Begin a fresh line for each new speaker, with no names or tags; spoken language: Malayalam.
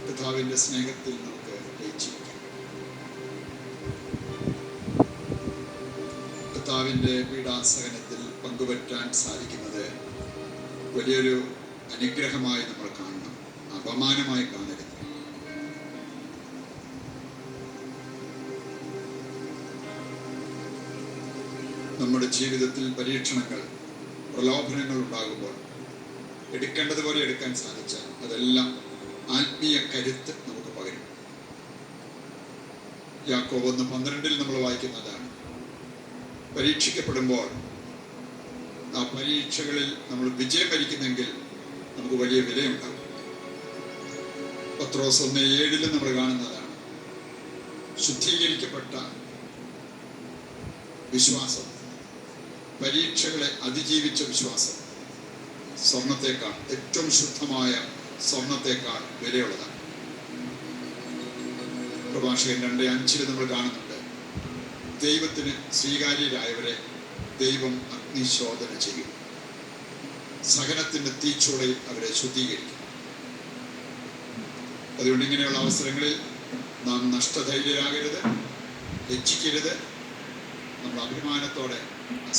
കർത്താവിന്റെ സ്നേഹത്തിൽ നമുക്ക് ലയിച്ചിരിക്കാം. കർത്താവിന്റെ പീഡാസഹനത്തിൽ പങ്കുപറ്റാൻ സാധിക്കുന്നത് വലിയൊരു അനുഗ്രഹമായി നമ്മൾ കാണണം, അപമാനമായി കാണരുത്. നമ്മുടെ ജീവിതത്തിൽ പരീക്ഷണങ്ങൾ, പ്രലോഭനങ്ങൾ ഉണ്ടാകുമ്പോൾ എടുക്കേണ്ടതുപോലെ എടുക്കാൻ സാധിച്ചാൽ അതെല്ലാം ആത്മീയ കരുത്ത് നമുക്ക് പകരും. യാക്കോബ് 1:12 നമ്മൾ വായിക്കുന്നതാണ്. പരീക്ഷിക്കപ്പെടുമ്പോൾ ആ പരീക്ഷകളിൽ നമ്മൾ വിജയം വരിക്കുന്നെങ്കിൽ നമുക്ക് വലിയ വിലയുണ്ടാകും. പത്രോസ് 1:7 നമ്മൾ കാണുന്നതാണ്. ശുദ്ധീകരിക്കപ്പെട്ട വിശ്വാസം, പരീക്ഷകളെ അതിജീവിച്ച വിശ്വാസം സ്വർണത്തേക്കാൾ, ഏറ്റവും ശുദ്ധമായ സ്വർണത്തേക്കാൾ വിലയുള്ളതാണ്. പ്രഭാഷകൻ 2:5 നമ്മൾ കാണുന്നുണ്ട്. ദൈവത്തിന് സ്വീകാര്യരായവരെ ദൈവം അഗ്നിശോധന ചെയ്യും, സഹനത്തിന്റെ തീച്ചൂളയിൽ അവരെ ശുദ്ധീകരിക്കും. അതുകൊണ്ട് ഇങ്ങനെയുള്ള അവസരങ്ങളിൽ നാം നഷ്ടധൈര്യരാകരുത്, ലജ്ജിക്കരുത്. നമ്മൾ അഭിമാനത്തോടെ